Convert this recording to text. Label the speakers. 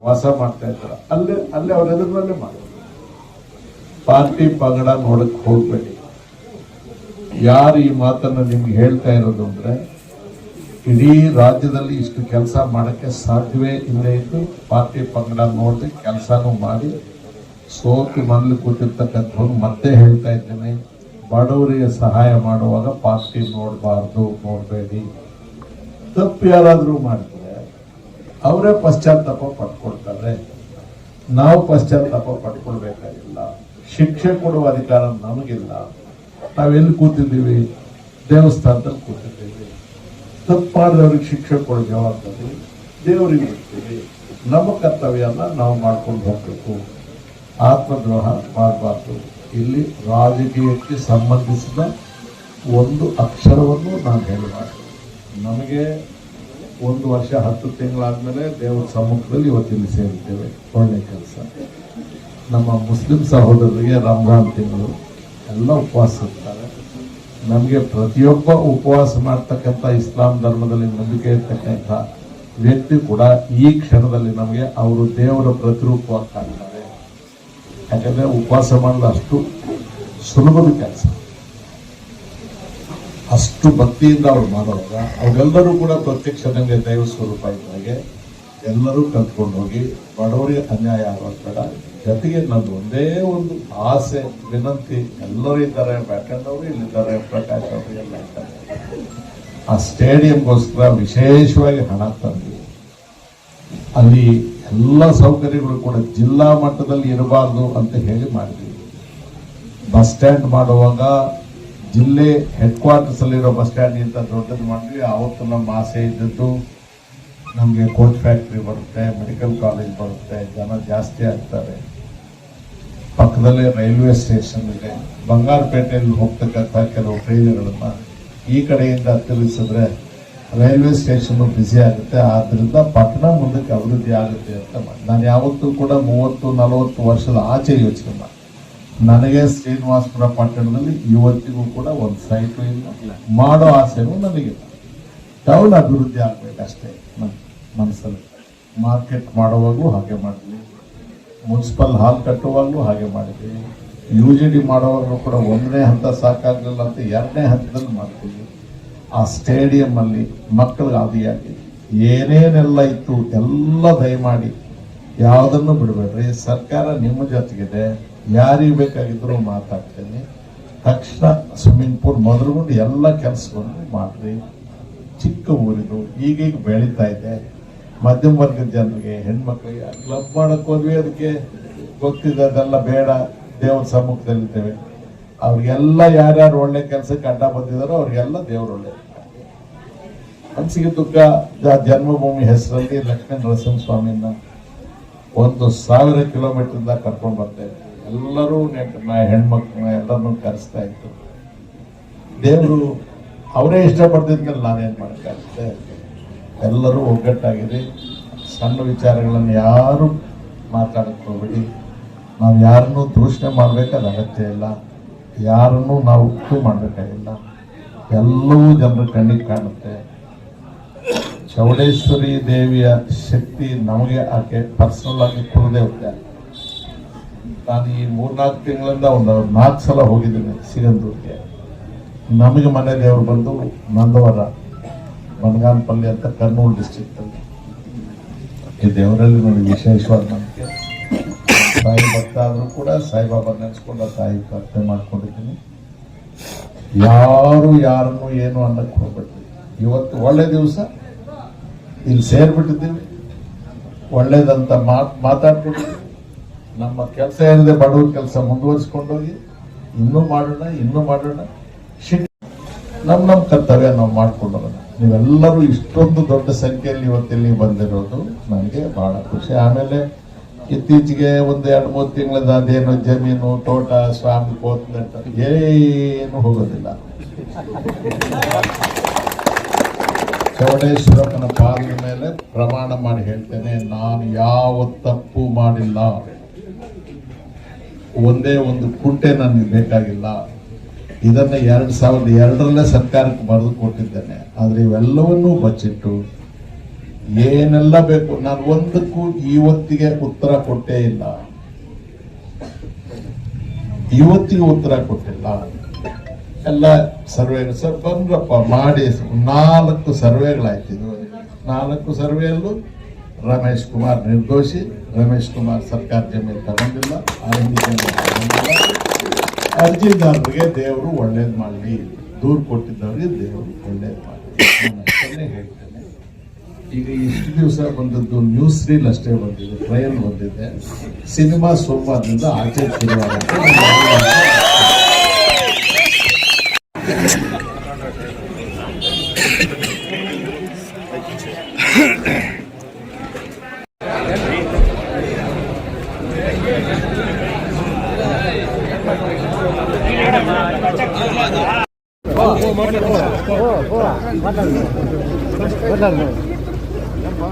Speaker 1: ವಾಸ ಮಾಡ್ತಾ ಇದ್ದಾರೆ. ಅಲ್ಲೇ ಅವ್ರ ಎದುರಿನಲ್ಲೇ ಮಾಡಿ. ಪಾರ್ಟಿ ಪಗಡ ನೋಡಕ್ ಹೋಗ್ಬೇಡಿ. ಯಾರು ಈ ಮಾತನ್ನ ನಿಮ್ಗೆ ಹೇಳ್ತಾ ಇರೋದು ಅಂದ್ರೆ ಇಡೀ ರಾಜ್ಯದಲ್ಲಿ ಇಷ್ಟು ಕೆಲಸ ಮಾಡಕ್ಕೆ ಸಾಧ್ಯವೇ ಇಲ್ಲೇ ಇದ್ದು ಪಾರ್ಟಿ ಪಂಗಡ ನೋಡದೆ ಕೆಲಸನೂ ಮಾಡಿ ಸೋತು ಮನೇಲಿ ಕೂತಿರ್ತಕ್ಕಂಥವ್ರು ಮತ್ತೆ ಹೇಳ್ತಾ ಇದ್ದೇನೆ, ಬಡವರಿಗೆ ಸಹಾಯ ಮಾಡುವಾಗ ಪಾರ್ಟಿ ನೋಡಬೇಡಿ. ತಪ್ಪು ಯಾರಾದ್ರೂ ಮಾಡಿದ್ರೆ ಅವರೇ ಪಶ್ಚಾತ್ತಾಪ ಪಡ್ಕೊಳ್ತಾರೆ. ನಾವು ಪಶ್ಚಾತ್ತಾಪ ಪಡ್ಕೊಳ್ಬೇಕಾಗಿಲ್ಲ. ಶಿಕ್ಷೆ ಕೊಡುವ ಅಧಿಕಾರ ನಮಗಿಲ್ಲ. ನಾವೆಲ್ಲಿ ಕೂತಿದ್ದೀವಿ? ದೇವಸ್ಥಾನದಲ್ಲಿ ಕೂತಿದ್ದೀವಿ. ತಪ್ಪು ಮಾಡಿದವ್ರಿಗೆ ಶಿಕ್ಷೆ ಕೊಡೋ ಜವಾಬ್ದಾರಿ ದೇವರಿಗೆ ಬಿಡ್ತೀವಿ. ನಮ್ಮ ಕರ್ತವ್ಯನ ನಾವು ಮಾಡ್ಕೊಂಡು ಹೋಗ್ಬೇಕು. ಆತ್ಮದ್ರೋಹ ಮಾಡಬಾರ್ದು. ಇಲ್ಲಿ ರಾಜಕೀಯಕ್ಕೆ ಸಂಬಂಧಿಸಿದ ಒಂದು ಅಕ್ಷರವನ್ನು ನಾನು ಹೇಳಬಾರ್ದು. ನಮಗೆ 1 ವರ್ಷ 10 ತಿಂಗಳಾದ್ಮೇಲೆ ದೇವರ ಸಮ್ಮುಖದಲ್ಲಿ ಇವತ್ತಿಲ್ಲಿ ಸೇರಿದ್ದೇವೆ. ಒಳ್ಳೆ ಕೆಲಸ. ನಮ್ಮ ಮುಸ್ಲಿಂ ಸಹೋದರರಿಗೆ ರಂಜಾನ್ ತಿಂಗಳು ಎಲ್ಲ ಉಪವಾಸ ಇರ್ತಾರೆ. ನಮಗೆ ಪ್ರತಿಯೊಬ್ಬ ಉಪವಾಸ ಮಾಡ್ತಕ್ಕಂಥ ಇಸ್ಲಾಂ ಧರ್ಮದಲ್ಲಿ ನಂಬಿಕೆ ಇರ್ತಕ್ಕಂಥ ವ್ಯಕ್ತಿ ಕೂಡ ಈ ಕ್ಷಣದಲ್ಲಿ ನಮಗೆ ಅವರು ದೇವರ ಪ್ರತಿರೂಪವಾಗಿ ಕಾಣ್ತಾರೆ. ಯಾಕಂದ್ರೆ ಉಪವಾಸ ಮಾಡೋದು ಅಷ್ಟು ಸುಲಭದ ಕೆಲಸ. ಅಷ್ಟು ಭಕ್ತಿಯಿಂದ ಅವ್ರು ಮಾಡುವಾಗ ಅವರೆಲ್ಲರೂ ಕೂಡ ಪ್ರತ್ಯಕ್ಷ ನನಗೆ ದೈವ ಸ್ವರೂಪ ಇದ್ದಾಗೆ ಎಲ್ಲರೂ ಕಲ್ತ್ಕೊಂಡು ಹೋಗಿ ಬಡವರಿಗೆ ಅನ್ಯಾಯ ಆಗೋದು ಬೇಡ. ಜೊತೆಗೆ ನಂದು ಒಂದೇ ಒಂದು ಆಸೆ, ವಿನಂತಿ, ಎಲ್ಲರೂ ಇದ್ದಾರೆ, ಬ್ಯಾಟಣ್ಣವರು ಇಲ್ಲಿದ್ದಾರೆ, ಪ್ರಕಾಶ್ ಅವರು ಎಲ್ಲ ಇದ್ದಾರೆ. ಆ ಸ್ಟೇಡಿಯಂಗೋಸ್ಕರ ವಿಶೇಷವಾಗಿ ಹಣ ತಂದು ಅಲ್ಲಿ ಎಲ್ಲ ಸೌಕರ್ಯಗಳು ಕೂಡ ಜಿಲ್ಲಾ ಮಟ್ಟದಲ್ಲಿ ಇರಬಾರ್ದು ಅಂತ ಹೇಳಿ ಮಾಡಿದ್ವಿ. ಬಸ್ ಸ್ಟ್ಯಾಂಡ್ ಮಾಡುವಾಗ ಜಿಲ್ಲೆ ಹೆಡ್ ಕ್ವಾರ್ಟರ್ಸ್ ಅಲ್ಲಿರೋ ಬಸ್ ಸ್ಟ್ಯಾಂಡ್ ಇಂತ ದೊಡ್ಡದು ಮಾಡಿದ್ವಿ. ಆವತ್ತು ನಮ್ಮ ಆಸೆ ಇದ್ದದ್ದು ನಮಗೆ ಕೋಚ್ ಫ್ಯಾಕ್ಟ್ರಿ ಬರುತ್ತೆ, ಮೆಡಿಕಲ್ ಕಾಲೇಜ್ ಬರುತ್ತೆ, ಜನ ಜಾಸ್ತಿ ಆಗ್ತಾರೆ. ಪಕ್ಕದಲ್ಲೇ ರೈಲ್ವೆ ಸ್ಟೇಷನ್ ಇದೆ. ಬಂಗಾರಪೇಟೆಯಲ್ಲಿ ಹೋಗ್ತಕ್ಕಂಥ ಕೆಲವು ಟ್ರೈನ್ಗಳನ್ನ ಈ ಕಡೆಯಿಂದ ತಿರುಗಿಸಿದ್ರೆ ರೈಲ್ವೆ ಸ್ಟೇಷನ್ ಬ್ಯುಸಿ ಆಗುತ್ತೆ. ಆದ್ರಿಂದ ಪಟ್ಟಣ ಮುಂದಕ್ಕೆ ಅಭಿವೃದ್ಧಿ ಆಗುತ್ತೆ ಅಂತ ನಾನು ಯಾವತ್ತೂ ಕೂಡ 30-40 ವರ್ಷದ ಆಚೆ ಯೋಚನೆ ಮಾಡಿ. ನನಗೆ ಶ್ರೀನಿವಾಸಪುರ ಪಟ್ಟಣದಲ್ಲಿ ಇವತ್ತಿಗೂ ಕೂಡ ಒಂದು ಸೈಟು ಇಲ್ಲ, ಮಾಡೋ ಆಸೆನೂ ನನಗಿಲ್ಲ. ಟೌನ್ ಅಭಿವೃದ್ಧಿ ಆಗ್ಬೇಕಷ್ಟೇ ನನ್ನ ಮನಸ್ಸಲ್ಲಿ. ಮಾರ್ಕೆಟ್ ಮಾಡುವಾಗಲೂ ಹಾಗೆ ಮಾಡಿದ್ವಿ, ಮುನ್ಸಿಪಲ್ ಹಾಲ್ ಕಟ್ಟುವಾಗಲೂ ಹಾಗೆ ಮಾಡಿದ್ವಿ, UGD ಮಾಡುವಾಗಲೂ ಕೂಡ 1ನೇ ಹಂತ ಸಾಕಾಗಲಿಲ್ಲ ಅಂತ 2ನೇ ಹಂತದಲ್ಲಿ ಮಾಡ್ತೀವಿ. ಆ ಸ್ಟೇಡಿಯಂ ಅಲ್ಲಿ ಮಕ್ಕಳಿಗೆ ಆದಿಯಾಗಿ ಏನೇನೆಲ್ಲ ಇತ್ತು ಎಲ್ಲ ದಯಮಾಡಿ ಯಾವುದನ್ನು ಬಿಡಬೇಡ್ರಿ. ಸರ್ಕಾರ ನಿಮ್ಮ ಜೊತೆಗಿದೆ. ಯಾರಿಗೆ ಬೇಕಾಗಿದ್ರು ಮಾತಾಡ್ತೇನೆ. ತಕ್ಷಣ ಸ್ವಿಮ್ಮಿಂಗ್ ಪೂಲ್ ಮೊದಲುಗೊಂಡು ಎಲ್ಲ ಕೆಲಸವನ್ನು ಮಾಡ್ರಿ. ಚಿಕ್ಕ ಊರಿದು ಈಗೀಗ ಬೆಳೀತಾ ಇದೆ. ಮಧ್ಯಮ ವರ್ಗದ ಜನರಿಗೆ, ಹೆಣ್ಮಕ್ಳಿಗೆ ಕ್ಲಬ್ ಮಾಡಕ್ ಹೋದ್ವಿ. ಅದಕ್ಕೆ ಗೊತ್ತಿದೆ ಅದೆಲ್ಲ ಬೇಡ. ದೇವ್ರ ಸಮ್ಮುಖದಲ್ಲಿದ್ದೇವೆ. ಅವ್ರಿಗೆಲ್ಲ ಯಾರ್ಯಾರು ಒಳ್ಳೆ ಕೆಲಸಕ್ಕೆ ಅಡ್ಡ ಬಂದಿದಾರೋ ಅವ್ರಿಗೆಲ್ಲ ದೇವ್ರು ಒಳ್ಳೆ. ಮನಸ್ಸಿಗೆ ದುಃಖ. ಜನ್ಮಭೂಮಿ ಹೆಸರಲ್ಲಿ ಲಕ್ಷ್ಮೀ ನರಸಿಂಹಸ್ವಾಮಿನ 1,000 ಕಿಲೋಮೀಟರ್ ಕರ್ಕೊಂಡು ಬರ್ತೇವೆ. ಎಲ್ಲರೂ ಹೆಣ್ಮಕ್ಳನ್ನ ಎಲ್ಲರನ್ನೂ ಕರೆಸ್ತಾ ಇತ್ತು. ದೇವರು ಅವರೇ ಇಷ್ಟಪಡ್ತಿದ್ಮೇಲೆ ನಾನೇನ್ ಮಾಡಕ್ಕಾಗುತ್ತೆ? ಎಲ್ಲರೂ ಒಗ್ಗಟ್ಟಾಗಿದೆ. ಸಣ್ಣ ವಿಚಾರಗಳನ್ನು ಯಾರು ಮಾತಾಡಕ್ ಹೋಗ್ಬೇಡಿ. ನಾವು ಯಾರನ್ನೂ ದೂಷಣೆ ಮಾಡ್ಬೇಕಾದ ಅಗತ್ಯ ಇಲ್ಲ. ಯಾರನ್ನೂ ನಾವು ಉಪ್ಪು ಮಾಡಬೇಕಾಗಿಲ್ಲ. ಎಲ್ಲವೂ ಜನರ ಕಣ್ಣಿಗೆ ಕಾಣುತ್ತೆ. ಚೌಡೇಶ್ವರಿ ದೇವಿಯ ಶಕ್ತಿ ನಮಗೆ ಆಕೆ ಪರ್ಸನಲ್ ಆಗಿ ಕುಲದೇವತೆ. ನಾನು ಈ 3-4 ತಿಂಗಳಿಂದ ಒಂದು 4 ಸಲ ಹೋಗಿದ್ದೀನಿ ಸಿಗಂದೂರಿಗೆ. ನಮಗೆ ಮನೆ ದೇವರು ಬಂದು ನಂದವರ ಬನಗಾನಪಲ್ಲಿ ಅಂತ ಕರ್ನೂಲ್ ಡಿಸ್ಟ್ರಿಕ್ಟ್ ಅಲ್ಲಿ. ಈ ದೇವರಲ್ಲಿ ನನಗೆ ವಿಶೇಷವಾದ ನಂಬಿಕೆ. ತಾಯಿ ಭಕ್ತ ಆದ್ರೂ ಕೂಡ ಸಾಯಿಬಾಬಾ ನೆನೆಸ್ಕೊಂಡು ತಾಯಿ ಪ್ರಾರ್ಥನೆ ಮಾಡ್ಕೊಂಡಿದ್ದೀನಿ. ಯಾರು ಯಾರನ್ನು ಏನು ಅನ್ನಕ್ಕೆ ಹೋಗ್ಬಿಟ್ರಿ. ಇವತ್ತು ಒಳ್ಳೆ ದಿವಸ, ಇಲ್ಲಿ ಸೇರ್ಬಿಟ್ಟಿದ್ದೀವಿ, ಒಳ್ಳೇದಂತ ಮಾತಾಡ್ಬಿಟ್ಟಿದ್ದೀವಿ. ನಮ್ಮ ಕೆಲಸ ಏನಿದೆ ಬಡವ್ರ ಕೆಲಸ ಮುಂದುವರಿಸ್ಕೊಂಡೋಗಿ ಇನ್ನೂ ಮಾಡೋಣ. ನಮ್ಮ ಕರ್ತವ್ಯ ನಾವು ಮಾಡ್ಕೊಂಡೋಣ. ನೀವೆಲ್ಲರೂ ಇಷ್ಟೊಂದು ದೊಡ್ಡ ಸಂಖ್ಯೆಯಲ್ಲಿ ಇವತ್ತಿಲ್ಲಿ ಬಂದಿರೋದು ನನಗೆ ಬಹಳ ಖುಷಿ. ಆಮೇಲೆ ಇತ್ತೀಚೆಗೆ 1-2-3 ತಿಂಗಳಿಂದ ಅದೇನು ಜಮೀನು, ತೋಟ, ಸ್ವಾಮಿ ಕೋತ್ಲೆಂಟ ಏನು ಹೋಗೋದಿಲ್ಲ. ಚೌಡೇಶ್ವರಪ್ಪನ ಪಾದ ಮೇಲೆ ಪ್ರಮಾಣ ಮಾಡಿ ಹೇಳ್ತೇನೆ, ನಾನು ಯಾವ ತಪ್ಪು ಮಾಡಿಲ್ಲ. ಒಂದೇ ಒಂದು ಕುಂಟೆ ನನಗೆ ಬೇಕಾಗಿಲ್ಲ. ಇದನ್ನ 2002ರಲ್ಲೇ ಸರ್ಕಾರಕ್ಕೆ ಬರೆದು ಕೊಟ್ಟಿದ್ದೇನೆ. ಆದ್ರೆ ಇವೆಲ್ಲವನ್ನೂ ಬಚ್ಚಿಟ್ಟು ಏನೆಲ್ಲ ಬೇಕು. ನಾನು ಒಂದಕ್ಕೂ ಇವತ್ತಿಗೆ ಉತ್ತರ ಕೊಟ್ಟೇ ಇಲ್ಲ, ಇವತ್ತಿಗೆ ಉತ್ತರ ಕೊಟ್ಟಿಲ್ಲ. ಎಲ್ಲ ಸರ್ವೆ ಸರ್ ಬಂದ್ರಪ್ಪ ಮಾಡಿ 4 ಸರ್ವೆಗಳಾಯ್ತಿದ್ವು. 4 ಸರ್ವೆಯಲ್ಲೂ ರಮೇಶ್ ಕುಮಾರ್ ನಿರ್ದೋಷಿ. ರಮೇಶ್ ಕುಮಾರ್ ಸರ್ಕಾರ ಜಮೀನು ತಗೊಂಡಿಲ್ಲ, ಅರ್ಜಿದಾರರಿಗೆ ದೇವರು ಒಳ್ಳೇದು ಮಾಡಲಿ, ದೂರು ಕೊಟ್ಟಿದ್ದವರಿಗೆ ದೇವರು ಒಳ್ಳೇದು ಮಾಡಲಿ ಹೇಳ್ತೇನೆ. ಈಗ ಇಷ್ಟು ದಿವಸ ಬಂದದ್ದು ನ್ಯೂಸ್ ರೀಲ್ ಅಷ್ಟೇ ಬಂದಿದೆ, ಟ್ರಯಲ್ ಬಂದಿದೆ. ಸಿನಿಮಾ ಸೋಮವಾರದಿಂದ ಆಚೆ ಶುರುವಾಗುತ್ತೆ.
Speaker 2: ಮಾತಾಡ